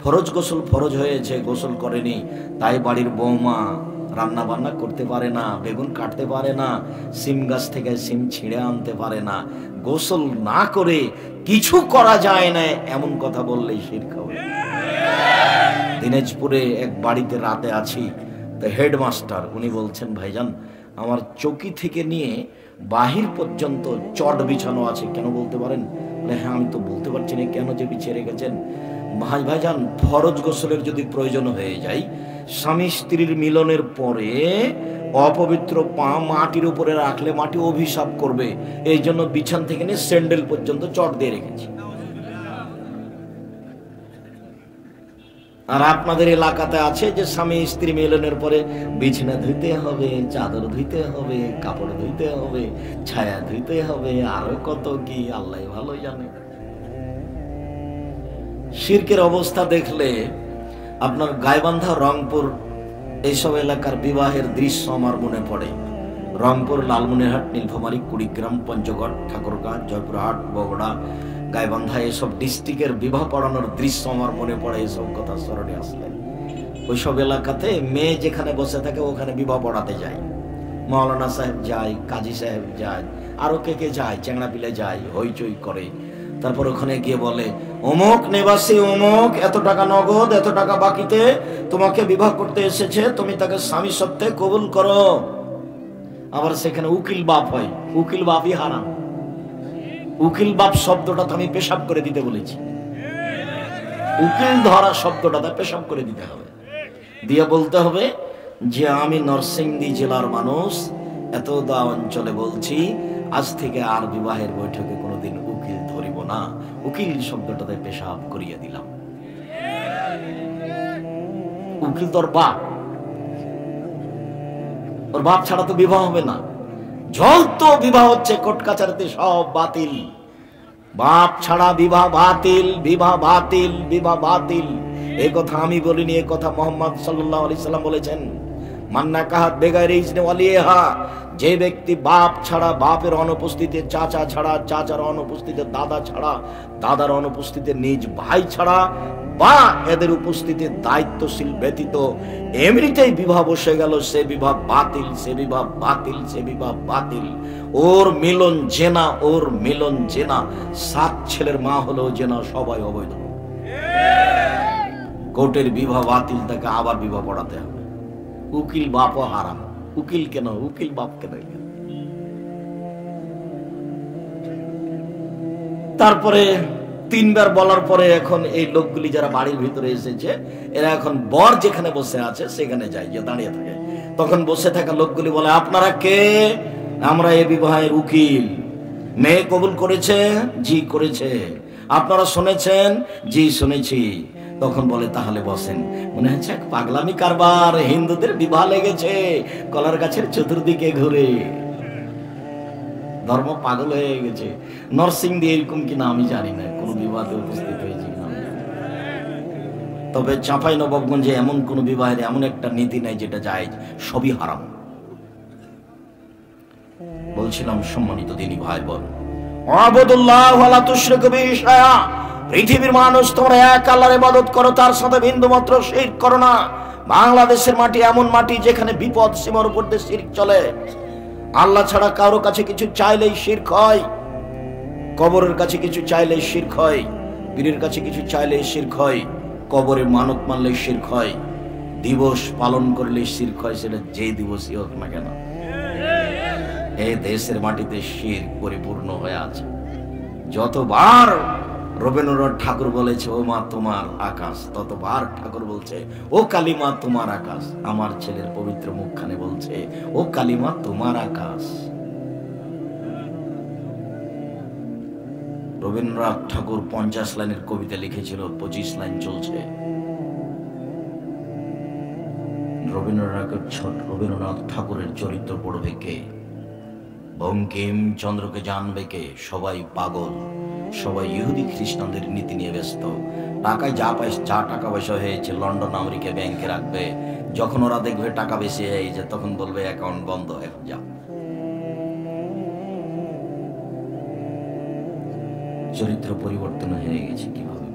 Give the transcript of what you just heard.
ফরজ গোসল ফরজ হয়েছে, গোসল করেনি, তাই বাড়ির বৌমা রান্না বান্না করতে পারে না, বেগুন কাটতে পারে না, সিম গাছ থেকে সিম ছিঁড়ে আনতে পারে না, গোসল না করে কিছু করা যায় না, এমন কথা বললেই শিরক হবে। দিনাজপুরে এক বাড়িতে রাতে আছি, তো হেডমাস্টার উনি বলছেন, ভাইজান আমার চৌকি থেকে নিয়ে বাহির পর্যন্ত চট বিছানো আছে, কেন বলতে পারেন? হ্যাঁ আমি তো বলতে পারছি না কেন যে বিছিয়ে রেখেছেন। ভাইজান ফরজ গোসলের যদি প্রয়োজন হয়ে যায়, স্বামী স্ত্রীর মিলনের পরে অপবিত্র পা মাটির উপরে রাখলে মাটি অভিশাপ করবে, এই জন্য বিছান থেকে নিয়ে স্যান্ডেল পর্যন্ত চট দিয়ে রেখেছি। আর আপনাদের এলাকাতে আছে যে স্বামী স্ত্রী মিলনের পরে বিছানা ধুইতে হবে, চাদর ধুইতে হবে, কাপড় ধুইতে হবে, ছায়া ধুইতে হবে, আরো কত কি আল্লাহ ভালো জানে। শিরকের অবস্থা দেখলে আপনার গাইবান্ধা, রংপুর এইসব এলাকার বিবাহের দৃশ্য আমার মনে পড়ে। রংপুর, লালমনিরহাট, নীলফামারী, কুড়িগ্রাম, পঞ্চগড়, ঠাকুরগাঁ, জয়পুরহাট, বগুড়া, গাইবান্ধা এসব ডিস্ট্রিক্টের বিবাহ পড়ানোর দৃশ্য আমার মনে পড়ে। এসব কথা স্মরণে আসলে ওইসব এলাকাতে মেয়ে যেখানে বসে থাকে ওখানে বিবাহ পড়াতে যায়, মাওলানা সাহেব যায়, কাজী সাহেব যায়, আরো কে কে যায়, চেংড়া পিলে যায়, হইচই করে। তারপর ওখানে গিয়ে বলে, অমুক নিবাসী অমুক এত টাকা নগদ, এত টাকা বাকিতে তোমাকে বিবাহ করতে এসেছে, তুমি তাকে স্বামী সত্ত্বে কবুল করো। আবার সেখানে উকিল বাপ হয়, উকিল বাপই হারাম। উকিল বাপ শব্দটা তো আমি পেশাব করে দিতে বলেছি, উকিল ধরা শব্দটা পেশাব করে দিতে হবে, দিয়ে বলতে হবে যে আমি নরসিংদী জেলার মানুষ, এতদা অঞ্চলে বলছি, আজ থেকে আর বিবাহের বৈঠকে কোনোদিন উকিল ধরিব না, উকিল শব্দটাতে পেশাব করিয়ে দিলাম। উকিল তোর বাপ, ওর বাপ ছাড়া তো বিবাহ হবে না। যত বিবাহ হচ্ছে কোর্ট কাছারিতে সব বাতিল, বাপ ছাড়া বিবাহ বাতিল, বিবাহ বাতিল, বিবাহ বাতিল। এই কথা আমি বলিনি, এই কথা মুহাম্মদ সাল্লাল্লাহু আলাইহি সাল্লাম বলেছেন। মান্না কাহাত বেগাইরে ইজনে ওয়ালিহা, যে ব্যক্তি বাপ ছাড়া, বাপের অনুপস্থিতিতে, চাচা ছাড়া, চাচার অনুপস্থিতিতে, দাদা ছাড়া, দাদার অনুপস্থিতিতে, নিজ ভাই ছাড়া বা এদের উপস্থিতিতে দায়িত্বশীল ব্যতীত এমনিতেই বিবাহ বসে গেল, সে বিবাহ বাতিল, সে বিবাহ বাতিল, সে বিবাহ বাতিল। ওর মিলন জেনা, ওর মিলন জেনা, 7 ছেলের মা হলেও জেনা, সবাই অবৈধ। কোর্টের বিবাহ বাতিল, তাকে আবার বিবাহ পড়াতে হবে। উকিল বাপও হারাম। উকিল কেন? উকিল বাপ কেন? তারপরে 3 বার বলার পরে এখন এই লোকগুলি যারা বাড়ির ভিতরে এসেছে, এরা এখন বর যেখানে বসে আছে সেখানে যায়, যে দাঁড়িয়ে থাকে, তখন বসে থাকা লোকগুলি বলে, আপনারা কে? আমরা এই বিবাহের উকিল। মেয়ে কবুল করেছে? জি করেছে। আপনারা শুনেছেন? জি শুনেছি। তখন বলে, তাহলে বসেন। মনে হচ্ছে এক পাগলামি কারবার, হিন্দুদের বিবাহ লেগেছে কলার গাছের চতুর্দিকে ঘুরে, ধর্ম পাগল হয়ে গেছে। নরসিংদী এরকম কিনা আমি জানি না, কোন বিবাহে উপস্থিত হয়েছে কিনা আমি জানি না। তবে চাঁপাইনবাবগঞ্জে এমন কোন বিবাহের এমন একটা নীতি নাই যেটা জায়েজ, সবই হারাম। বলছিলাম সম্মানিত দিনী ভাই বোন, আবুদুল্লাহ ওয়ালা তুশরিকু বিহি শাইআ, পৃথিবীর মানুষ তোমরা এক আল্লাহর ইবাদত করো, তার সাথে বিন্দু মাত্র শিরক করো না। বাংলাদেশের মাটি এমন মাটি যেখানে বিপদ সীমার উপর দিয়ে শিরক চলে। আল্লাহ ছাড়া কারো কাছে কিছু চাইলেই শিরক হয়, কবরের কাছে কিছু চাইলেই শিরক হয়, পীরের কাছে কিছু চাইলেই শিরক হয়, কবরে মানত মানলেই শিরক হয়, দিবস পালন করলেই শিরক হয়, সেটা যে দিবসই হোক না কেন। এই দেশের মাটিতে শিরক পরিপূর্ণ হয়ে আছে। যতবার রবীন্দ্রনাথ ঠাকুর বলেছে ও মা তোমার আকাশ, ততবার ঠাকুর বলছে ও কালিমা তোমার আকাশ। আমার ছেলের পবিত্র মুখখানে বলছে ও কালিমা তোমার আকাশ। রবীন্দ্রনাথ ঠাকুর 50 লাইনের কবিতা লিখেছিল, 25 লাইন চলছে। রবীন্দ্রনাথ ঠাকুরের চরিত্র পড়বে কে? বঙ্কিমচন্দ্রকে জানবে কে? সবাই পাগল, সবাই ইহুদি খ্রিস্টানদের নীতি নিয়ে ব্যস্ত। টাকায় যা টাকা পয়সা হয়েছে লন্ডন আমেরিকা ব্যাংকে রাখবে, যখন ওরা দেখবে টাকা বেশি হয়েছে তখন বলবে অ্যাকাউন্ট বন্ধ, এখন যাও। চরিত্র পরিবর্তন হয়ে গেছে কিভাবে?